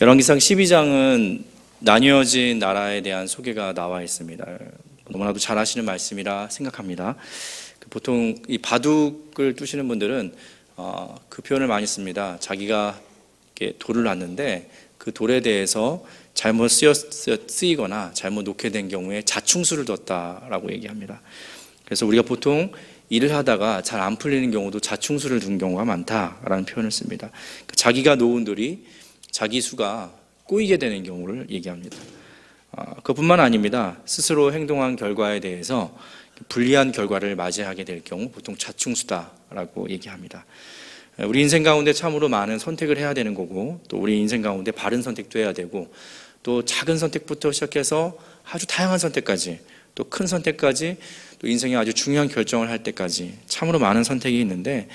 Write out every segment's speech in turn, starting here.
열왕기상 12장은 나뉘어진 나라에 대한 소개가 나와 있습니다. 너무나도 잘 아시는 말씀이라 생각합니다. 보통 이 바둑을 두시는 분들은 그 표현을 많이 씁니다. 자기가 이렇게 돌을 놨는데 그 돌에 대해서 잘못 쓰이거나 잘못 놓게 된 경우에 자충수를 뒀다라고 얘기합니다. 그래서 우리가 보통 일을 하다가 잘 안 풀리는 경우도 자충수를 둔 경우가 많다라는 표현을 씁니다. 자기가 놓은 돌이 자기 수가 꼬이게 되는 경우를 얘기합니다. 그뿐만 아닙니다. 스스로 행동한 결과에 대해서 불리한 결과를 맞이하게 될 경우 보통 자충수다라고 얘기합니다. 우리 인생 가운데 참으로 많은 선택을 해야 되는 거고, 또 우리 인생 가운데 바른 선택도 해야 되고, 또 작은 선택부터 시작해서 아주 다양한 선택까지, 또 큰 선택까지, 또 인생의 아주 중요한 결정을 할 때까지 참으로 많은 선택이 있는데,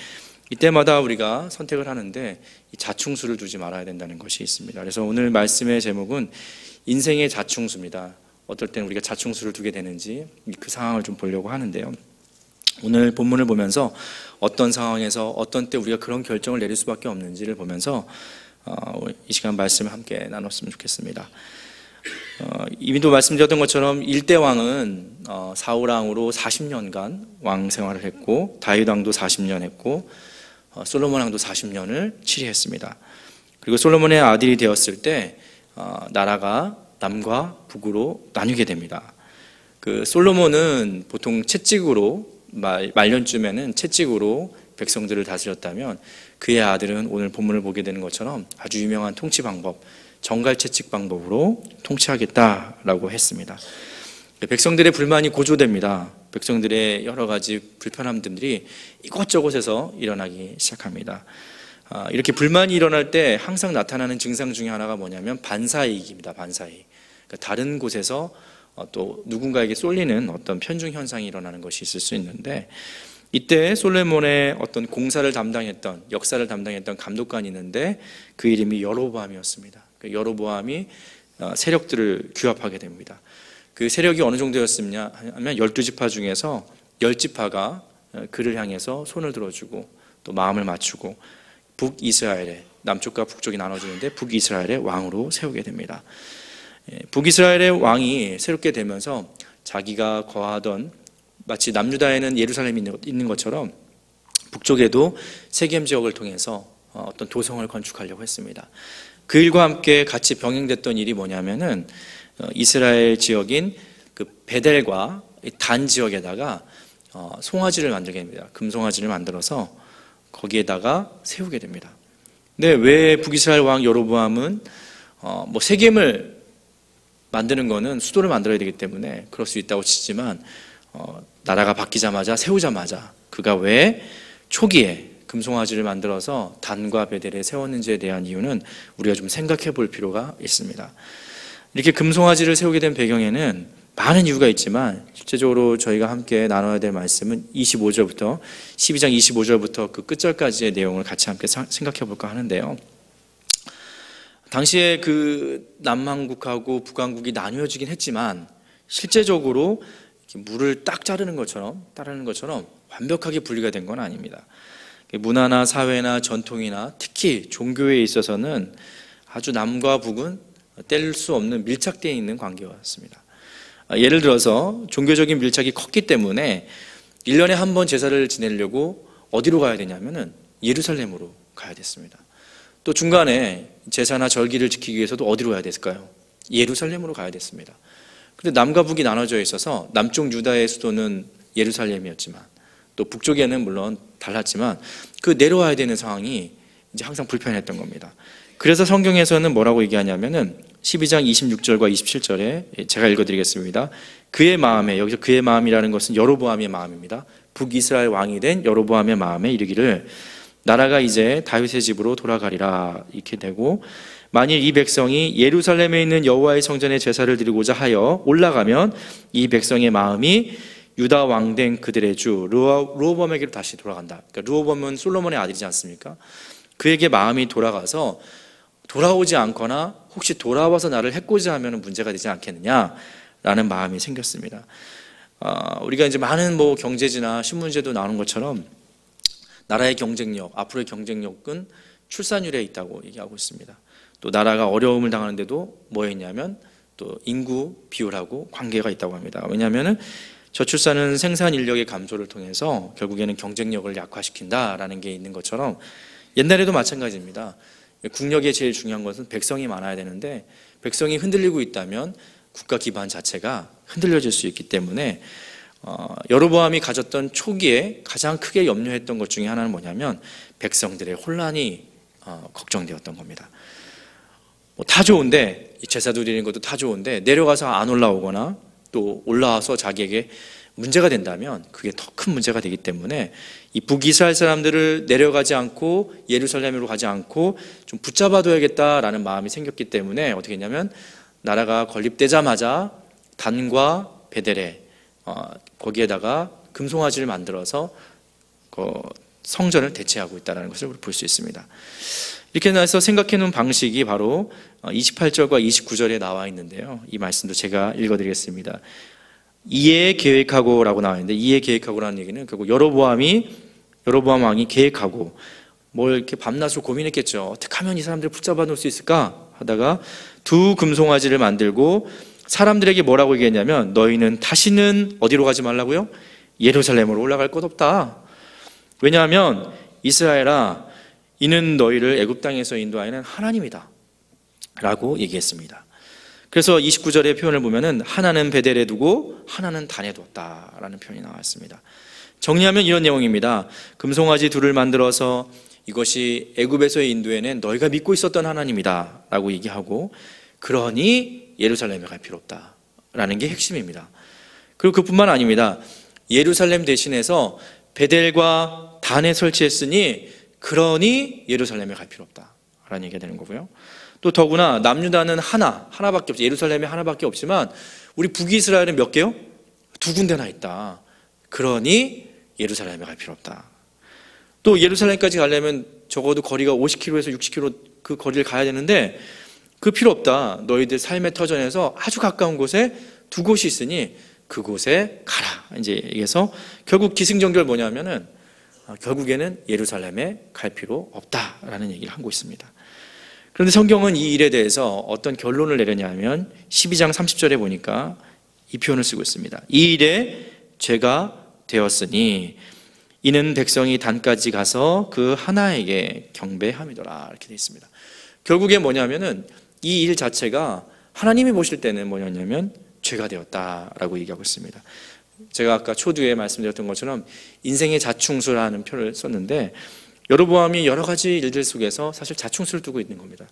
이때마다 우리가 선택을 하는데 이 자충수를 두지 말아야 된다는 것이 있습니다. 그래서 오늘 말씀의 제목은 인생의 자충수입니다. 어떨 때는 우리가 자충수를 두게 되는지 그 상황을 좀 보려고 하는데요. 오늘 본문을 보면서 어떤 상황에서 어떤 때 우리가 그런 결정을 내릴 수밖에 없는지를 보면서 이 시간 말씀을 함께 나눴으면 좋겠습니다. 이미도 말씀드렸던 것처럼 1대 왕은 사울왕으로 40년간 왕 생활을 했고, 다윗 왕도 40년 했고, 솔로몬 왕도 40년을 치리했습니다. 그리고 솔로몬의 아들이 되었을 때 나라가 남과 북으로 나뉘게 됩니다. 그 솔로몬은 보통 채찍으로 말년쯤에는 채찍으로 백성들을 다스렸다면, 그의 아들은 오늘 본문을 보게 되는 것처럼 아주 유명한 통치 방법, 정갈채찍 방법으로 통치하겠다라고 했습니다. 백성들의 불만이 고조됩니다. 백성들의 여러 가지 불편함들이 이곳저곳에서 일어나기 시작합니다. 이렇게 불만이 일어날 때 항상 나타나는 증상 중에 하나가 뭐냐면 반사이익입니다. 반사이익. 그러니까 다른 곳에서 또 누군가에게 쏠리는 어떤 편중 현상이 일어나는 것이 있을 수 있는데, 이때 솔로몬의 어떤 공사를 담당했던, 역사를 담당했던 감독관이 있는데 그 이름이 여로보암이었습니다. 여로보암이 세력들을 규합하게 됩니다. 그 세력이 어느 정도였느냐 하면 12지파 중에서 10지파가 그를 향해서 손을 들어주고 또 마음을 맞추고 북이스라엘에, 남쪽과 북쪽이 나눠지는데 북이스라엘의 왕으로 세우게 됩니다. 북이스라엘의 왕이 새롭게 되면서 자기가 거하던, 마치 남유다에는 예루살렘이 있는 것처럼 북쪽에도 세겜 지역을 통해서 어떤 도성을 건축하려고 했습니다. 그 일과 함께 같이 병행됐던 일이 뭐냐면은 이스라엘 지역인 그 베델과 단 지역에다가 송아지를 만들게 됩니다. 금송아지를 만들어서 거기에다가 세우게 됩니다. 근데 왜 북이스라엘 왕 여로보암은 세겜을 만드는 거는 수도를 만들어야 되기 때문에 그럴 수 있다고 치지만, 나라가 바뀌자마자 세우자마자 그가 왜 초기에 금송아지를 만들어서 단과 베델에 세웠는지에 대한 이유는 우리가 좀 생각해 볼 필요가 있습니다. 이렇게 금송아지를 세우게 된 배경에는 많은 이유가 있지만, 실제적으로 저희가 함께 나눠야 될 말씀은 12장 25절부터 그 끝절까지의 내용을 같이 함께 생각해 볼까 하는데요. 당시에 그 남한국하고 북한국이 나뉘어지긴 했지만 실제적으로 물을 딱 따르는 것처럼 완벽하게 분리가 된 건 아닙니다. 문화나 사회나 전통이나 특히 종교에 있어서는 아주 남과 북은 뗄 수 없는 밀착되어 있는 관계였습니다. 예를 들어서 종교적인 밀착이 컸기 때문에 1년에 한 번 제사를 지내려고 어디로 가야 되냐면은 예루살렘으로 가야 됐습니다. 또 중간에 제사나 절기를 지키기 위해서도 어디로 가야 됐을까요? 예루살렘으로 가야 됐습니다. 근데 남과 북이 나눠져 있어서 남쪽 유다의 수도는 예루살렘이었지만, 또 북쪽에는 물론 달랐지만 그 내려와야 되는 상황이 이제 항상 불편했던 겁니다. 그래서 성경에서는 뭐라고 얘기하냐면은 12장 26절과 27절에 제가 읽어드리겠습니다. 그의 마음에, 여기서 그의 마음이라는 것은 여로보암의 마음입니다. 북이스라엘 왕이 된 여로보암의 마음에 이르기를 나라가 이제 다윗의 집으로 돌아가리라, 이렇게 되고, 만일 이 백성이 예루살렘에 있는 여호와의 성전에 제사를 드리고자 하여 올라가면 이 백성의 마음이 유다 왕된 그들의 주 르호보암에게로 다시 돌아간다. 그러니까 르호보암은 솔로몬의 아들이지 않습니까? 그에게 마음이 돌아가서 돌아오지 않거나 혹시 돌아와서 나를 해코지 하면 문제가 되지 않겠느냐라는 마음이 생겼습니다. 우리가 이제 많은 경제지나 신문제도 나오는 것처럼 나라의 경쟁력, 앞으로의 경쟁력은 출산율에 있다고 얘기하고 있습니다. 또 나라가 어려움을 당하는데도 뭐였냐면 또 인구 비율하고 관계가 있다고 합니다. 왜냐하면 저출산은 생산 인력의 감소를 통해서 결국에는 경쟁력을 약화시킨다라는 게 있는 것처럼 옛날에도 마찬가지입니다. 국력에 제일 중요한 것은 백성이 많아야 되는데 백성이 흔들리고 있다면 국가 기반 자체가 흔들려질 수 있기 때문에 여로보암이 가졌던 초기에 가장 크게 염려했던 것 중에 하나는 뭐냐면 백성들의 혼란이 걱정되었던 겁니다. 다 좋은데 제사 드리는 것도 다 좋은데 내려가서 안 올라오거나 또 올라와서 자기에게 문제가 된다면 그게 더 큰 문제가 되기 때문에 이 북이스라엘 사람들을 내려가지 않고 예루살렘으로 가지 않고 좀 붙잡아둬야겠다라는 마음이 생겼기 때문에 어떻게 했냐면 나라가 건립되자마자 단과 베델에 거기에다가 금송아지를 만들어서 성전을 대체하고 있다는 것을 볼 수 있습니다. 이렇게 해서 생각해 놓은 방식이 바로 28절과 29절에 나와 있는데요. 이 말씀도 제가 읽어드리겠습니다. 이에 계획하고 라고 나와 있는데 이에 계획하고라는 얘기는 결국 여로보암 왕이 계획하고 뭘 이렇게 밤낮으로 고민했겠죠. 어떻게 하면 이 사람들을 붙잡아 놓을 수 있을까 하다가 두 금송아지를 만들고 사람들에게 뭐라고 얘기했냐면 너희는 다시는 어디로 가지 말라고요? 예루살렘으로 올라갈 것 없다. 왜냐하면 이스라엘아 이는 너희를 애굽 땅에서 인도하는 하나님이다 라고 얘기했습니다. 그래서 29절의 표현을 보면은 하나는 베델에 두고 하나는 단에 두었다라는 표현이 나왔습니다. 정리하면 이런 내용입니다. 금송아지 둘을 만들어서 이것이 애굽에서의 인도에는 너희가 믿고 있었던 하나님이다 라고 얘기하고 그러니 예루살렘에 갈 필요 없다 라는 게 핵심입니다. 그리고 그뿐만 아닙니다. 예루살렘 대신해서 베델과 단에 설치했으니 그러니 예루살렘에 갈 필요 없다 라는 얘기가 되는 거고요. 또 더구나 남유다는 하나밖에 없지. 예루살렘에 하나밖에 없지만 우리 북이스라엘은 몇 개요? 두 군데나 있다. 그러니 예루살렘에 갈 필요 없다. 또 예루살렘까지 가려면 적어도 거리가 50km에서 60km 그 거리를 가야 되는데 그 필요 없다. 너희들 삶의 터전에서 아주 가까운 곳에 두 곳이 있으니 그곳에 가라. 이제 얘기해서 결국 기승전결 뭐냐면은 결국에는 예루살렘에 갈 필요 없다라는 얘기를 하고 있습니다. 그런데 성경은 이 일에 대해서 어떤 결론을 내렸냐면 12장 30절에 보니까 이 표현을 쓰고 있습니다. 이 일에 죄가 되었으니 이는 백성이 단까지 가서 그 하나에게 경배함이더라 이렇게 되어 있습니다. 결국에 뭐냐면은 이 일 자체가 하나님이 보실 때는 뭐냐면 죄가 되었다라고 얘기하고 있습니다. 제가 아까 초두에 말씀드렸던 것처럼 인생의 자충수라는 표현을 썼는데 여로보암이 여러 가지 일들 속에서 사실 자충수를 두고 있는 겁니다.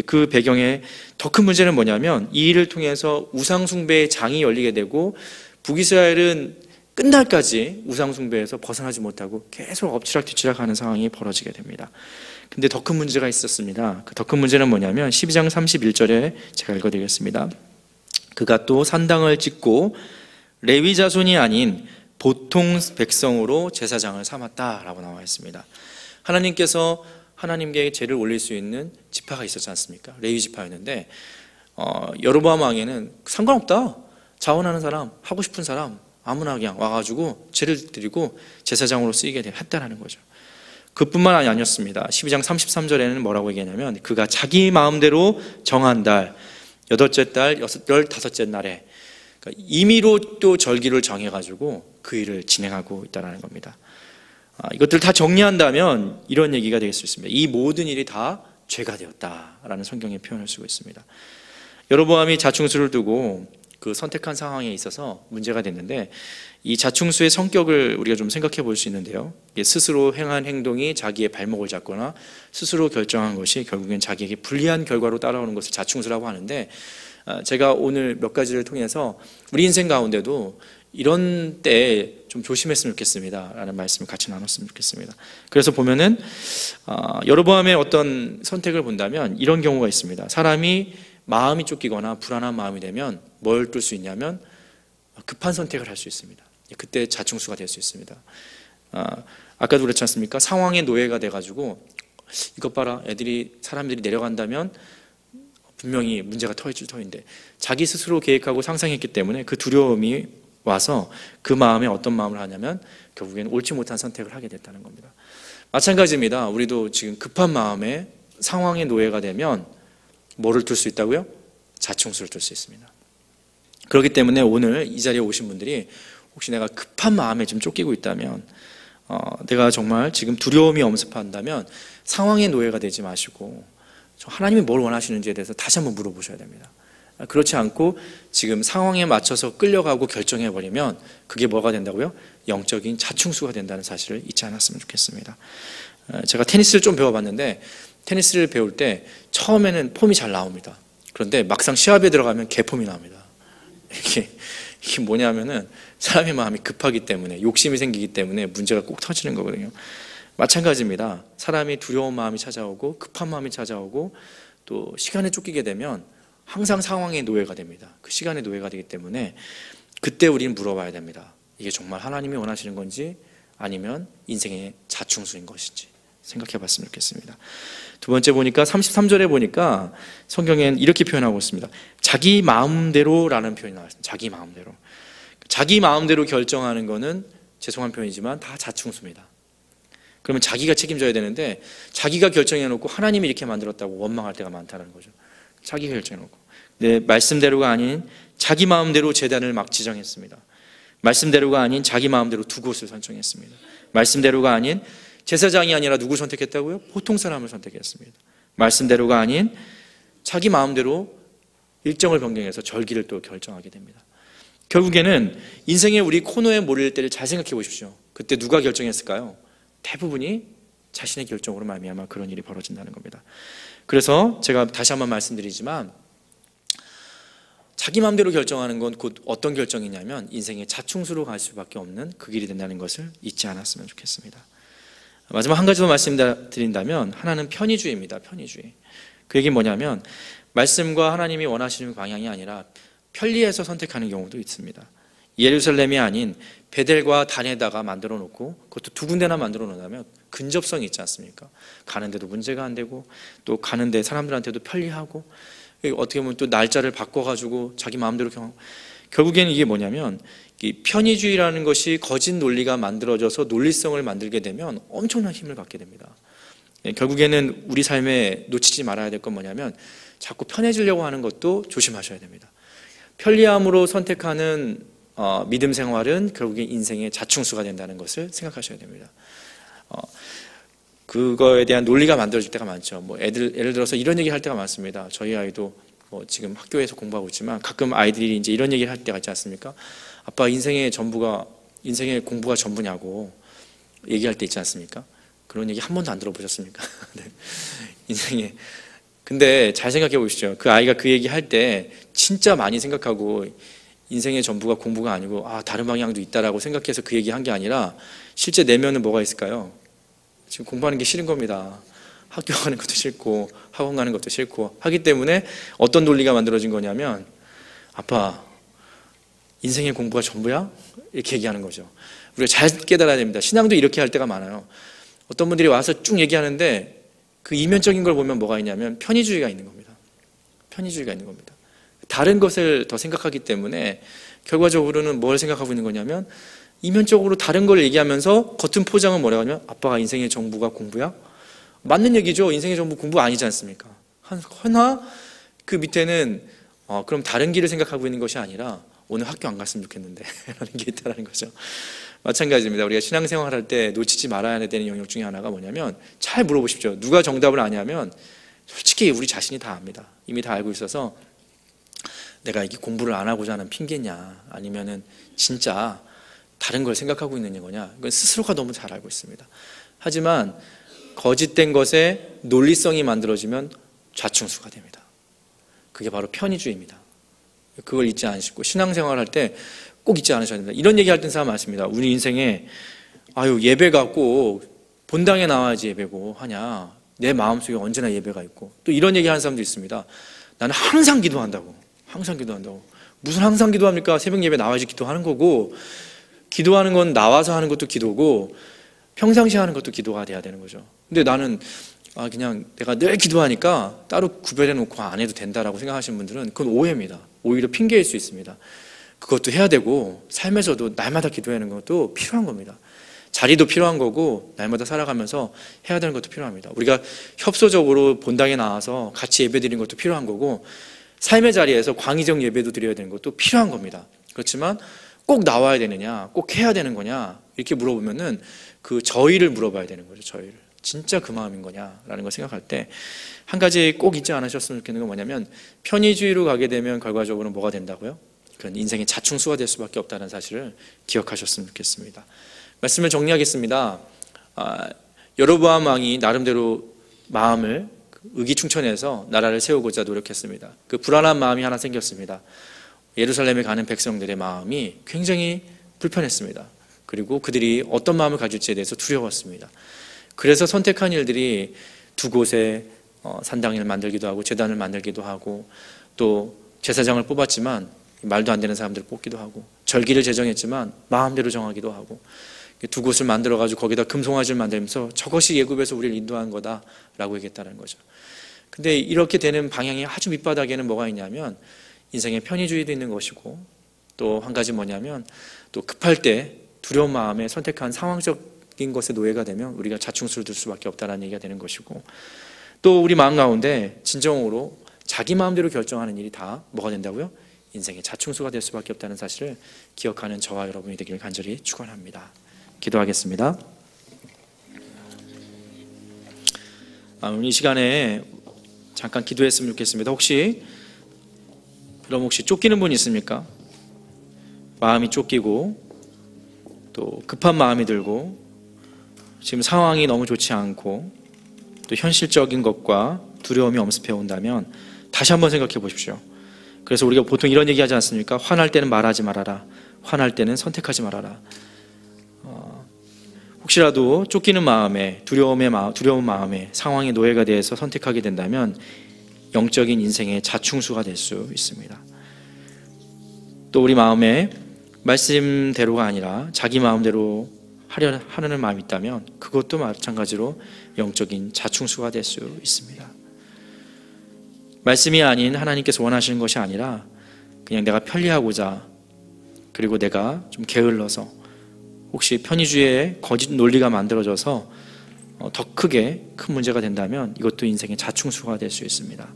그 배경에 더 큰 문제는 뭐냐면 이 일을 통해서 우상숭배의 장이 열리게 되고 북이스라엘은 끝날까지 우상숭배에서 벗어나지 못하고 계속 엎치락뒤치락 하는 상황이 벌어지게 됩니다. 근데 더 큰 문제가 있었습니다. 그 더 큰 문제는 뭐냐면 12장 31절에 제가 읽어드리겠습니다. 그가 또 산당을 짓고 레위 자손이 아닌 보통 백성으로 제사장을 삼았다라고 나와 있습니다. 하나님께서 하나님께 제를 올릴 수 있는 지파가 있었지 않습니까? 레위 지파였는데 여로보암 왕에는 상관없다. 자원하는 사람, 하고 싶은 사람 아무나 그냥 와가지고 제를 드리고 제사장으로 쓰이게 했다라는 거죠. 그뿐만 아니었습니다. 12장 33절에는 뭐라고 얘기하냐면 그가 자기 마음대로 정한 달, 8째 달, 15째 날에 그러니까 임의로 또 절기를 정해가지고 그 일을 진행하고 있다는 겁니다. 이것들을 다 정리한다면 이런 얘기가 될 수 있습니다. 이 모든 일이 다 죄가 되었다라는 성경의 표현을 쓰고 있습니다. 여로보암이 자충수를 두고 그 선택한 상황에 있어서 문제가 됐는데 이 자충수의 성격을 우리가 좀 생각해 볼 수 있는데요. 스스로 행한 행동이 자기의 발목을 잡거나 스스로 결정한 것이 결국엔 자기에게 불리한 결과로 따라오는 것을 자충수라고 하는데 제가 오늘 몇 가지를 통해서 우리 인생 가운데도 이런 때에 좀 조심했으면 좋겠습니다 라는 말씀을 같이 나눴으면 좋겠습니다. 그래서 보면은 여로보암의 어떤 선택을 본다면 이런 경우가 있습니다. 사람이 마음이 쫓기거나 불안한 마음이 되면 뭘 뚫을 수 있냐면 급한 선택을 할 수 있습니다. 그때 자충수가 될 수 있습니다. 아까도 그렇지 않습니까? 상황의 노예가 돼가지고 이것 봐라 사람들이 내려간다면 분명히 문제가 터질 터인데 자기 스스로 계획하고 상상했기 때문에 그 두려움이 와서 그 마음에 어떤 마음을 하냐면 결국엔 옳지 못한 선택을 하게 됐다는 겁니다. 마찬가지입니다. 우리도 지금 급한 마음에 상황의 노예가 되면 뭐를 둘 수 있다고요? 자충수를 둘 수 있습니다. 그렇기 때문에 오늘 이 자리에 오신 분들이 혹시 내가 급한 마음에 좀 쫓기고 있다면, 내가 정말 지금 두려움이 엄습한다면 상황의 노예가 되지 마시고 하나님이 뭘 원하시는지에 대해서 다시 한번 물어보셔야 됩니다. 그렇지 않고 지금 상황에 맞춰서 끌려가고 결정해버리면 그게 뭐가 된다고요? 영적인 자충수가 된다는 사실을 잊지 않았으면 좋겠습니다. 제가 테니스를 좀 배워봤는데, 테니스를 배울 때 처음에는 폼이 잘 나옵니다. 그런데 막상 시합에 들어가면 개폼이 나옵니다. 이게 뭐냐면은 사람의 마음이 급하기 때문에, 욕심이 생기기 때문에 문제가 꼭 터지는 거거든요. 마찬가지입니다. 사람이 두려운 마음이 찾아오고 급한 마음이 찾아오고 또 시간에 쫓기게 되면 항상 상황의 노예가 됩니다. 그 시간의 노예가 되기 때문에 그때 우리는 물어봐야 됩니다. 이게 정말 하나님이 원하시는 건지 아니면 인생의 자충수인 것인지 생각해 봤으면 좋겠습니다. 두 번째 보니까 33절에 보니까 성경엔 이렇게 표현하고 있습니다. 자기 마음대로라는 표현이 나왔습니다. 자기 마음대로. 자기 마음대로 결정하는 거는 죄송한 표현이지만 다 자충수입니다. 그러면 자기가 책임져야 되는데 자기가 결정해놓고 하나님이 이렇게 만들었다고 원망할 때가 많다는 거죠. 자기가 결정해놓고 내 말씀대로가 아닌 자기 마음대로 제단을 막 지정했습니다. 말씀대로가 아닌 자기 마음대로 두 곳을 선정했습니다. 말씀대로가 아닌 제사장이 아니라 누굴 선택했다고요? 보통 사람을 선택했습니다. 말씀대로가 아닌 자기 마음대로 일정을 변경해서 절기를 또 결정하게 됩니다. 결국에는 인생의 우리 코너에 몰릴 때를 잘 생각해 보십시오. 그때 누가 결정했을까요? 대부분이 자신의 결정으로 말미암아 그런 일이 벌어진다는 겁니다. 그래서 제가 다시 한번 말씀드리지만 자기 마음대로 결정하는 건 곧 어떤 결정이냐면 인생의 자충수로 갈 수밖에 없는 그 길이 된다는 것을 잊지 않았으면 좋겠습니다. 마지막 한 가지 더 말씀드린다면 하나는 편의주의입니다. 편의주의. 그 얘기는 뭐냐면 말씀과 하나님이 원하시는 방향이 아니라 편리해서 선택하는 경우도 있습니다. 예루살렘이 아닌 베델과 단에다가 만들어 놓고 그것도 두 군데나 만들어 놓으면 근접성이 있지 않습니까? 가는데도 문제가 안 되고 또 가는데 사람들한테도 편리하고 어떻게 보면 또 날짜를 바꿔가지고 자기 마음대로 결국에는 이게 뭐냐면 이 편의주의라는 것이 거짓 논리가 만들어져서 논리성을 만들게 되면 엄청난 힘을 갖게 됩니다. 결국에는 우리 삶에 놓치지 말아야 될 건 뭐냐면 자꾸 편해지려고 하는 것도 조심하셔야 됩니다. 편리함으로 선택하는 믿음 생활은 결국에 인생의 자충수가 된다는 것을 생각하셔야 됩니다. 그거에 대한 논리가 만들어질 때가 많죠. 예를 들어서 이런 얘기 할 때가 많습니다. 저희 아이도 지금 학교에서 공부하고 있지만 가끔 아이들이 이제 이런 얘기를 할 때가 있지 않습니까? 아빠 인생의 공부가 전부냐고 얘기할 때 있지 않습니까? 그런 얘기 한 번도 안 들어보셨습니까? 네. 근데 잘 생각해 보시죠. 그 아이가 그 얘기 할 때 진짜 많이 생각하고 인생의 전부가 공부가 아니고 다른 방향도 있다라고 생각해서 그 얘기 한 게 아니라 실제 내면은 뭐가 있을까요? 지금 공부하는 게 싫은 겁니다. 학교 가는 것도 싫고 학원 가는 것도 싫고 하기 때문에 어떤 논리가 만들어진 거냐면 아빠 인생의 공부가 전부야? 이렇게 얘기하는 거죠. 우리가 잘 깨달아야 됩니다. 신앙도 이렇게 할 때가 많아요. 어떤 분들이 와서 쭉 얘기하는데 그 이면적인 걸 보면 뭐가 있냐면 편의주의가 있는 겁니다. 편의주의가 있는 겁니다. 다른 것을 더 생각하기 때문에 결과적으로는 뭘 생각하고 있는 거냐면 이면적으로 다른 걸 얘기하면서 겉은 포장은 뭐라고 하냐면 아빠가 인생의 전부가 공부야? 맞는 얘기죠. 인생의 전부 공부 아니지 않습니까? 하나 그 밑에는 그럼 다른 길을 생각하고 있는 것이 아니라 오늘 학교 안 갔으면 좋겠는데 라는 게 있다는 거죠. 마찬가지입니다. 우리가 신앙생활 할 때 놓치지 말아야 되는 영역 중에 하나가 뭐냐면 잘 물어보십시오. 누가 정답을 아냐면 솔직히 우리 자신이 다 압니다. 이미 다 알고 있어서 내가 이게 공부를 안 하고자 하는 핑계냐 아니면은 진짜 다른 걸 생각하고 있는 거냐 이건 스스로가 너무 잘 알고 있습니다. 하지만 거짓된 것에 논리성이 만들어지면 좌충수가 됩니다. 그게 바로 편의주의입니다. 그걸 잊지 않으시고 신앙생활 할 때 꼭 잊지 않으셔야 됩니다. 이런 얘기할 땐 사람 많습니다. 우리 인생에 예배가 꼭 본당에 나와야지 예배고 하냐 내 마음속에 언제나 예배가 있고 또 이런 얘기하는 사람도 있습니다. 나는 항상 기도한다고 무슨 항상 기도합니까? 새벽 예배 나와야지 기도하는 거고 기도하는 건 나와서 하는 것도 기도고 평상시에 하는 것도 기도가 돼야 되는 거죠. 근데 나는 그냥 내가 늘 기도하니까 따로 구별해 놓고 안 해도 된다라고 생각하시는 분들은 그건 오해입니다. 오히려 핑계일 수 있습니다. 그것도 해야 되고 삶에서도 날마다 기도하는 것도 필요한 겁니다. 자리도 필요한 거고 날마다 살아가면서 해야 되는 것도 필요합니다. 우리가 협소적으로 본당에 나와서 같이 예배드리는 것도 필요한 거고 삶의 자리에서 광의적 예배도 드려야 되는 것도 필요한 겁니다. 그렇지만 꼭 나와야 되느냐, 꼭 해야 되는 거냐 이렇게 물어보면은 그 저희를 물어봐야 되는 거죠. 저희를 진짜 그 마음인 거냐라는 걸 생각할 때 한 가지 꼭 잊지 않으셨으면 좋겠는 건 뭐냐면 편의주의로 가게 되면 결과적으로 뭐가 된다고요? 그건 인생의 자충수가 될 수밖에 없다는 사실을 기억하셨으면 좋겠습니다. 말씀을 정리하겠습니다. 여로보암 왕이 나름대로 마음을 의기충천해서 나라를 세우고자 노력했습니다. 그 불안한 마음이 하나 생겼습니다. 예루살렘에 가는 백성들의 마음이 굉장히 불편했습니다. 그리고 그들이 어떤 마음을 가질지에 대해서 두려웠습니다. 그래서 선택한 일들이 두 곳에 산당을 만들기도 하고 제단을 만들기도 하고 또 제사장을 뽑았지만 말도 안 되는 사람들을 뽑기도 하고 절기를 제정했지만 마음대로 정하기도 하고 두 곳을 만들어가지고 거기다 금송아지를 만들면서 저것이 예굽에서 우리를 인도한 거다라고 얘기했다는 거죠. 근데 이렇게 되는 방향이 아주 밑바닥에는 뭐가 있냐면 인생의 편의주의도 있는 것이고 또 한 가지 뭐냐면 또 급할 때 두려운 마음에 선택한 상황적인 것에 노예가 되면 우리가 자충수를 둘 수밖에 없다는 얘기가 되는 것이고 또 우리 마음 가운데 진정으로 자기 마음대로 결정하는 일이 다 뭐가 된다고요? 인생의 자충수가 될 수밖에 없다는 사실을 기억하는 저와 여러분이 되기를 간절히 축원합니다. 기도하겠습니다. 오늘 이 시간에 잠깐 기도했으면 좋겠습니다. 혹시 쫓기는 분 있습니까? 마음이 쫓기고 또 급한 마음이 들고 지금 상황이 너무 좋지 않고 또 현실적인 것과 두려움이 엄습해 온다면 다시 한번 생각해 보십시오. 그래서 우리가 보통 이런 얘기 하지 않습니까? 화날 때는 말하지 말아라. 화날 때는 선택하지 말아라. 혹시라도 쫓기는 마음에 두려운 마음에 상황의 노예가 되어서 선택하게 된다면 영적인 인생의 자충수가 될 수 있습니다. 또 우리 마음에 말씀대로가 아니라 자기 마음대로 하려는 마음이 있다면 그것도 마찬가지로 영적인 자충수가 될 수 있습니다. 말씀이 아닌 하나님께서 원하시는 것이 아니라 그냥 내가 편리하고자 그리고 내가 좀 게을러서 혹시 편의주의의 거짓 논리가 만들어져서 더 큰 문제가 된다면 이것도 인생의 자충수가 될 수 있습니다.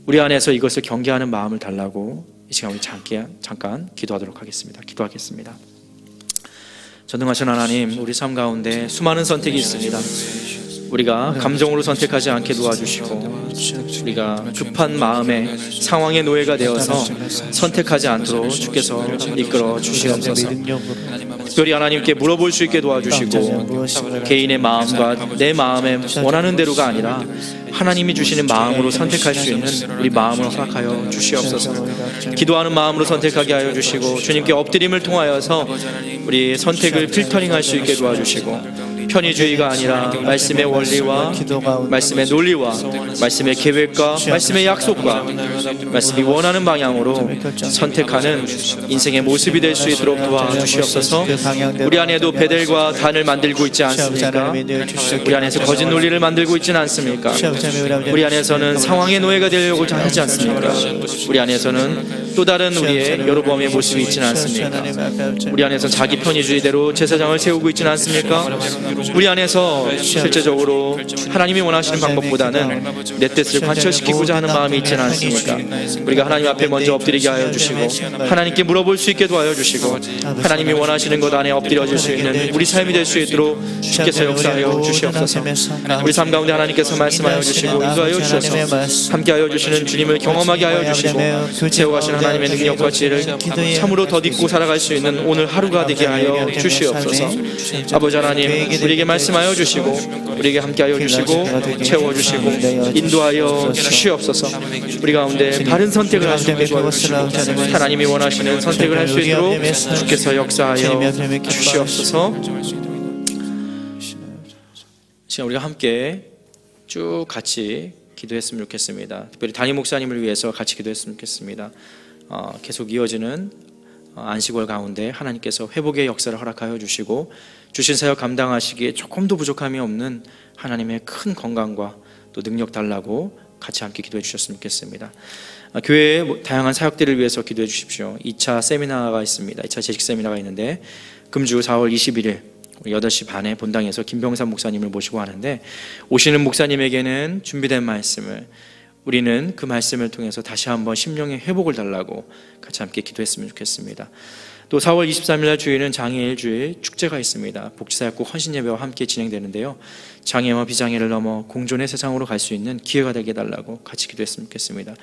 우리 안에서 이것을 경계하는 마음을 달라고 이 시간 우리 잠깐 기도하도록 하겠습니다. 기도하겠습니다. 전능하신 하나님, 우리 삶 가운데 수많은 선택이 있습니다. 우리가 감정으로 선택하지 않게 도와주시고 우리가 급한 마음에 상황의 노예가 되어서 선택하지 않도록 주께서 이끌어 주시옵소서. 특별히 하나님께 물어볼 수 있게 도와주시고 개인의 마음과 내 마음에 원하는 대로가 아니라 하나님이 주시는 마음으로 선택할 수 있는 우리 마음을 허락하여 주시옵소서. 기도하는 마음으로 선택하게 하여 주시고 주님께 엎드림을 통하여서 우리 선택을 필터링할 수 있게 도와주시고 편의주의가 아니라 말씀의 원리와 말씀의 논리와 말씀의 계획과 말씀의 약속과 말씀이 원하는 방향으로 선택하는 인생의 모습이 될 수 있도록 도와주시옵소서. 우리 안에도 베델과 단을 만들고 있지 않습니까? 우리 안에서 거짓 논리를 만들고 있지는 않습니까? 우리 안에서는 상황의 노예가 되려고 하지 않습니까? 우리 안에서는 또 다른 우리의 여로보암의 모습이 있지는 않습니까? 우리 안에서 자기 편의주의대로 제사장을 세우고 있지는 않습니까? 우리 안에서 실제적으로 하나님이 원하시는 방법보다는 내 뜻을 관철시키고자 하는 마음이 있지는 않습니까? 우리가 하나님 앞에 먼저 엎드리게 하여 주시고 하나님께 물어볼 수 있게 도와여 주시고 하나님이 원하시는 것 안에 엎드려질 수 있는 우리 삶이 될 수 있도록 주께서 역사하여 주시옵소서. 우리 삶 가운데 하나님께서 말씀하여 주시고 인도하여 주셔서 함께하여 주시는 주님을 경험하게 하여 주시고 채워가신 하나님의 능력과 지혜를 참으로 덧입고 살아갈 수 있는 오늘 하루가 되게 하여 주시옵소서. 아버지 하나님, 우리에게 말씀하여 주시고 우리에게 함께하여 주시고 채워주시고 인도하여 주시옵소서. 우리 가운데 바른 선택을 할 수 있게 도와주시고 하나님이 원하시는 선택을 할 수 있도록 주께서 역사하여 주시옵소서. 시간 우리가 함께 쭉 같이 기도했으면 좋겠습니다. 특별히 담임 목사님을 위해서 같이 기도했으면 좋겠습니다. 계속 이어지는 안식월 가운데 하나님께서 회복의 역사를 허락하여 주시고 주신 사역 감당하시기에 조금도 부족함이 없는 하나님의 큰 건강과 또 능력 달라고 같이 함께 기도해 주셨으면 좋겠습니다. 교회의 다양한 사역들을 위해서 기도해 주십시오. 2차 세미나가 있습니다. 2차 재직 세미나가 있는데 금주 4월 21일 8시 반에 본당에서 김병삼 목사님을 모시고 하는데, 오시는 목사님에게는 준비된 말씀을, 우리는 그 말씀을 통해서 다시 한번 심령의 회복을 달라고 같이 함께 기도했으면 좋겠습니다. 또 4월 23일 날 주일은 장애일 주일 축제가 있습니다. 복지사역국 헌신예배와 함께 진행되는데요, 장애와 비장애를 넘어 공존의 세상으로 갈 수 있는 기회가 되게 해달라고 같이 기도했으면 좋겠습니다.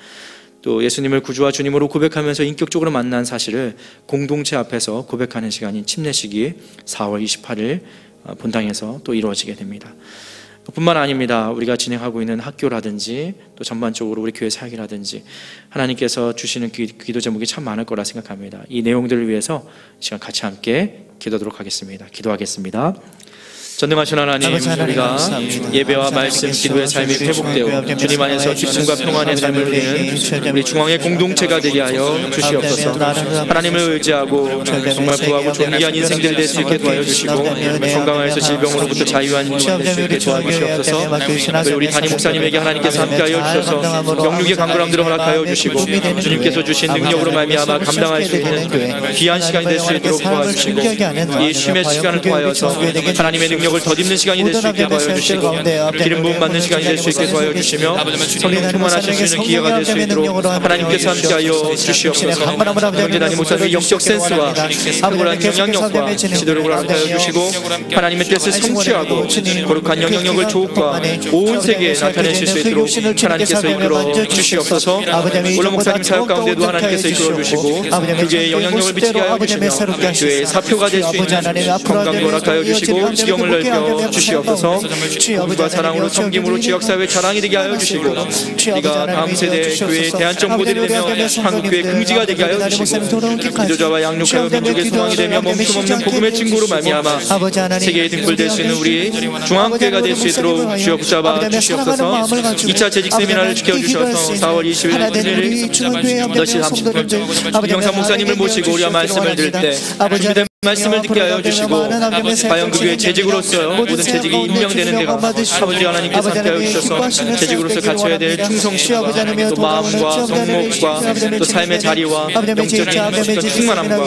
또 예수님을 구주와 주님으로 고백하면서 인격적으로 만난 사실을 공동체 앞에서 고백하는 시간인 침례식이 4월 28일 본당에서 또 이루어지게 됩니다. 뿐만 아닙니다. 우리가 진행하고 있는 학교라든지 또 전반적으로 우리 교회 사역이라든지 하나님께서 주시는 기도 제목이 참 많을 거라 생각합니다. 이 내용들을 위해서 시간 같이 함께 기도하도록 하겠습니다. 기도하겠습니다. 전능하신 하나님, 우리가 예배와 말씀, 기도의 삶이 회복되어 주님 안에서 기쁨과 평안의 삶을 누리는 우리 중앙의 공동체가 되게 하여 주시옵소서. 하나님을 의지하고 정말 부하고 존귀한 인생들이 될 수 있게 도와주시고, 건강하여서 질병으로부터 자유한 인생이 될 수 있게 도와주시옵소서. 우리 담임 목사님에게 하나님께서 함께하여 주셔서 영육의 강건함들을 허락하여 주시고, 주님께서 주신 능력으로 말미암아 감당할 수 있는 귀한 시간이 될 수 있도록 도와주시고, 이 쉼의 시간을 통하여서 하나님의 능력을 덧입는 시간이 될 수 있게 도와주시고, 기름 부음 받는 시간이 될 수 있게 도와주시며, 성령 충만하실 수 있는 기회가 될 수 있도록 하나님께서 함께하여 주시옵소서. 형제 담임 목사님의 영적 센스와 탁월한 영향력과 지도력을 허락하여 주시고, 하나님의 뜻을 성취하고 거룩한 영향력을 조국과 온 세계에 나타내실 수 있도록 하나님께서 이끌어 주시옵소서. 물론 목사님 사역 가운데도 하나님께서 이끌어 주시고 그게 영향력을 미치게 하여 주시며, 교회의 사표가 될 수 있는 건강도 허락하여 주시고, 지경을 넓혀 주시옵소서. 공부와 사랑으로 섬김으로 지역사회 자랑이 되게 하여 주시고, 우리가 다음 세대의 교회의 대안적 모델이 되며 한국교회 긍지가 되게 하여 주시고, 기도자와 양육하여 민족의 소망이 되며 멈춤없는 복음의 증거로 말미암아 세계에 등불될 수 있는 우리 중앙교회가 될 수 있도록 주여 붙잡아 주시옵소서. 2차 재직 세미나를 지켜주셔서 4월 20일 토요일 8시 30분 김병삼 목사님을 모시고 우리와 말씀을 들을 때 준비된 말씀을 듣게 하여 주시고, 과연 그 교회 재직으로서 모든 재직이 임명되는 데가 아버지 하나님께서 함께하여 주셔서 재직으로서 갖춰야 될 충성심, 또 마음과 성목과 또 삶의 자리와 영적인 충만함과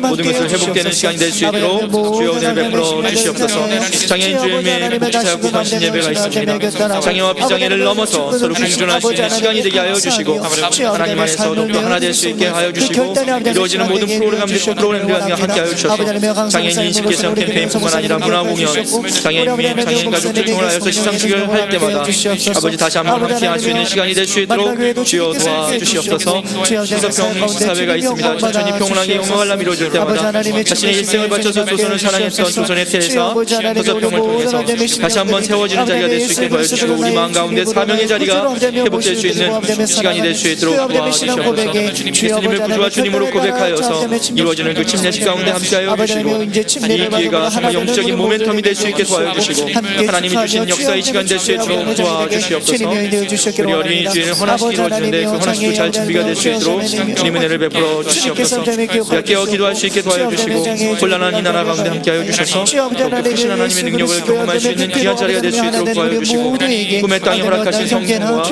모든 것을 회복되는 시간이 될 수 있도록 주여 은혜를 베풀어 주시옵소서. 장애인 주일의 복지사역국 헌신 예배가 있습니다. 장애와 비장애를 넘어서 서로 공존할 수 있는 시간이 되게 하여 주시고, 하나님 안에서 더욱더 하나 될 수 있게 하여 주시고, 이루어지는 모든 프로그램들과 함께 하여 주셔서 장애인 인식 개선 캠페인뿐만 아니라 문화공연, 장애인 및 장애인 가족들 통하여서 시상식을 할 때마다 아버지 다시 한번 함께 할 수 있는 시간이 될 수 있도록 주여 도와주시옵소서. 시서평 사회가 있습니다. 천천히 평온하게 영광을 이루어질 때마다 자신의 일생을 바쳐서 조선을 사랑했던 조선의 태사 서서평을 통해서 다시 한번 세워지는 자리가 될 수 있게 도와주시고, 우리 마음 가운데 사명의 자리가 회복될 수 있는 시간이 될 수 있도록 도와주시옵소서. 예수님을 구주와 주님으로 고백하여서 이루어지는 그 침례식 가운데 함께하여 주시고, 이 기회가 정말 영적인 모멘텀이 될 수 있게 도와주시고, 하나님이 주신 역사의 시간 될 수 있도록 도와주시옵소서. 우리 어린이 주에는 헌화식이 이루어지는데 그 헌화식도 잘 준비가 될 수 있도록 주님 은혜를 베풀어 주시옵소서. 깨어 기도할 수 있게 도와주시고, 곤란한 이 나라 가운데 함께하여 주셔서 더욱더 크신 하나님의 능력을 경험할 수 있는 귀한 자리가 될 수 있도록 도와주시고, 꿈의 땅에 허락하신 성공과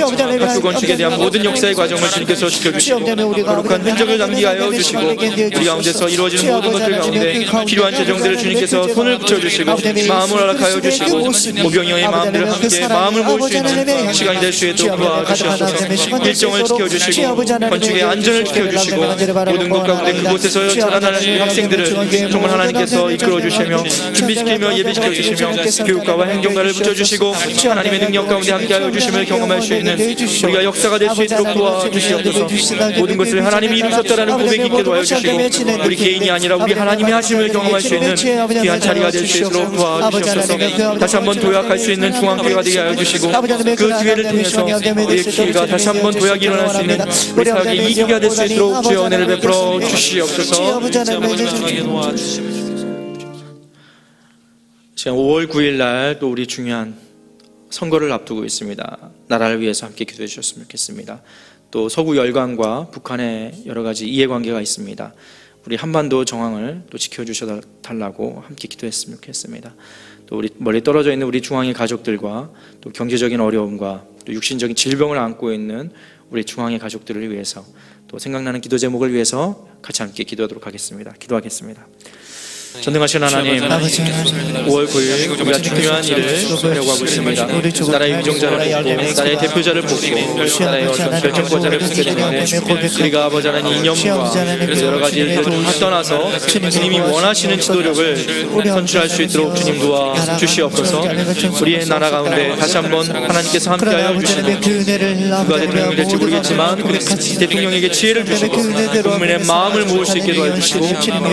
학교 건축에 대한 모든 역사의 과정을 주님께서 지켜주시고 거룩한 흔적을 남기게 하여 주시고, 우리 가운데서 이루어지는 모든 것들 가운데 필요한 재정들을 주님께서 손을 붙여주시고 마음을 허락하여 주시고, 모병형의 마음들을 함께 마음을 모을 수 있는 시간이 될 수 있도록 도와주시옵소서. 일정을 지켜주시고 건축의 안전을 지켜주시고, 모든 것 가운데 그곳에서 자라나는 학생들을 정말 하나님께서 이끌어주시며 준비시키며 예배시켜주시며 교육가와 행정가를 붙여주시고, 하나님의 능력 가운데 함께하여 주심을 경험할 수 있는 우리가 역사가 될 수 있도록 도와주시옵소서. 모든 것을 하나님이 이루셨다라는 고백이 있게 도와주시고, 우리 개인이 아니라 우리 하나님의 하심을 경험할 수 있는 귀한 자리가 될 수 있도록 도와주시옵소서. 다시 한번 도약할 수 있는 중앙교회가 되게 하여 주시고, 그 기회를 통해서 우리의 기회가 다시 한번 도약이 일어날 수 있는 우리 사역의 이기가 될 수 있도록 주여 은혜를 베풀어 주시옵소서. 지금 5월 9일 날 또 우리 중요한 선거를 앞두고 있습니다. 나라를 위해서 함께 기도해 주셨으면 좋겠습니다. 또 서구 열강과 북한의 여러 가지 이해관계가 있습니다. 우리 한반도 정황을 또 지켜주셔 달라고 함께 기도했으면 좋겠습니다. 또 우리 멀리 떨어져 있는 우리 중앙의 가족들과 또 경제적인 어려움과 또 육신적인 질병을 안고 있는 우리 중앙의 가족들을 위해서 또 생각나는 기도 제목을 위해서 같이 함께 기도하도록 하겠습니다. 기도하겠습니다. 전능하신 하나님, 5월 9일 우리가 중요한 일을 하려고 하고 있습니다. 나라의 위정자를 뽑고 나라의 대표자를 뽑고 나라의 어떤 결정권자를 뽑게 되는데 우리가 아버지 하나님 이념과 여러 가지 일들을 다 떠나서 주님이 원하시는 지도력을 선출할 수 있도록 주님 도와 주시옵소서. 우리의 나라 가운데 다시 한번 하나님께서 함께하여 주시는 누가 대통령이 될지 모르겠지만 대통령에게 지혜를 주시고 국민의 마음을 모을 수 있게 도와주시고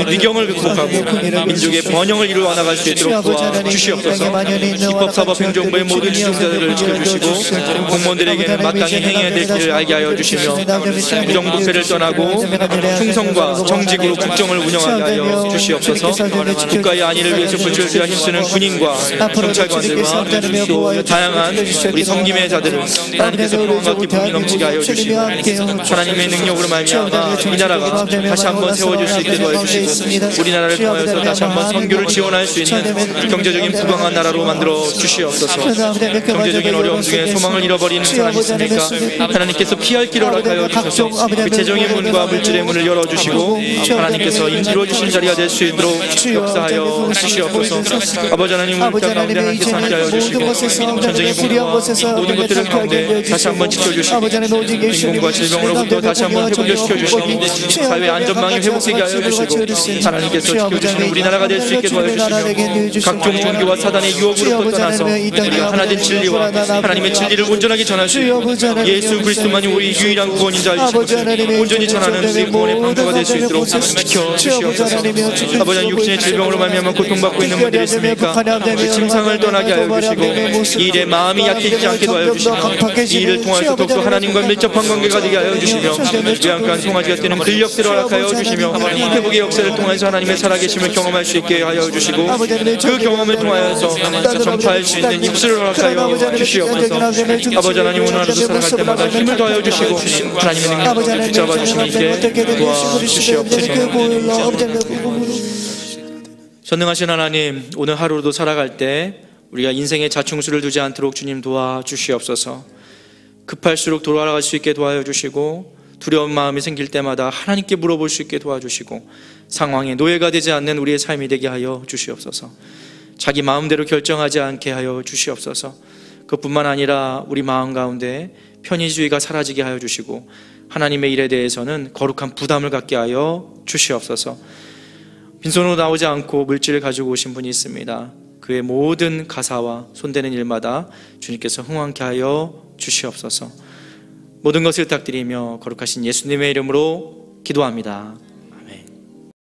위경을 극복하고 민족의 번영을 이루어 나갈 수 있도록 도와주시옵소서. 입법, 사법, 행정부의 모든 지도자들을 지켜주시고 공무원들에게는 마땅히 행해야 될 길을 알게 하여 주시며 부정부패를 떠나고 충성과 정직으로 국정을 운영하게 하여 주시옵소서. 국가의 안위를 위해서 불출세와 힘쓰는 군인과 경찰관들과 또 다양한 우리 섬김의 자들을 하나님께서 평안과 기쁨이 넘치게 하여 주시고 하나님의 능력으로 말미암아 이 나라가 다시 한번 세워질 수 있게 도와주시고 우리나라를 통하여서 다시 한번 선교를 지원할 수 있는 경제적인 부강한 나라로 만들어 주시옵소서. 경제적인 어려움 중에 소망을 잃어버리는 사람이 있으니까 하나님께서 피할 길을 허락하여 주셔서 그 재정의 문과 물질의 문을 열어주시고 하나님께서 이루어주신 자리가 될 수 있도록 역사하여 주시옵소서. 아버지 하나님, 우리 땅 가운데 하나님께서 함께하여 주시고 전쟁의 분노와 모든 것들을 가운데 다시 한번 지켜주시고 빈곤과 질병으로부터 다시 한번 회복을 시켜주시고 사회 안전망이 회복되게 하여 주시고 하나님께서 지켜주시는 우리나라가 될 수 있게 도와주시며 각종 종교와 사단의 유혹으로부터 떠나서 우리가 하나된 진리와 하나님의 진리를 온전하게 전할 수 있고 예수 그리스도만이 우리 유일한 구원인 자이시고 온전히 전하는 우리 구원의 방도가 될 수 있도록 지켜주시옵소서. 아버지 육신의 질병으로 말미암아 고통받고 있는 분들이 있습니까? 그 침상을 떠나게 하여 주시고 이 일에 마음이 약해지지 않게 도와여 주시며 이 일을 통해서 더욱더 하나님과 밀접한 관계가 되게 하여 주시며 외양간 송아지가 뛰는 근력들을 허락하여 주시며 회복의 역사를 통해서 하나님의 살아계심을 경험할 수 있게 하여 주시고 그 경험을 통하여서 전파할 수 있는 입술을 허락하여 주시옵소서. 아버지 하나님, 오늘 하루도 살아갈 때마다 힘을 더하여 주시고 하나님의 능력을 붙잡아 주시니 있게 도와주시옵소서. 전능하신 하나님, 오늘 하루도 살아갈 때 우리가 인생의 자충수를 두지 않도록 주님 도와주시옵소서. 급할수록 돌아갈 수 있게 도와주시고 두려운 마음이 생길 때마다 하나님께 물어볼 수 있게 도와주시고 상황에 노예가 되지 않는 우리의 삶이 되게 하여 주시옵소서. 자기 마음대로 결정하지 않게 하여 주시옵소서. 그뿐만 아니라 우리 마음 가운데 편의주의가 사라지게 하여 주시고 하나님의 일에 대해서는 거룩한 부담을 갖게 하여 주시옵소서. 빈손으로 나오지 않고 물질을 가지고 오신 분이 있습니다. 그의 모든 가사와 손대는 일마다 주님께서 흥왕케 하여 주시옵소서. 모든 것을 부탁드리며 거룩하신 예수님의 이름으로 기도합니다.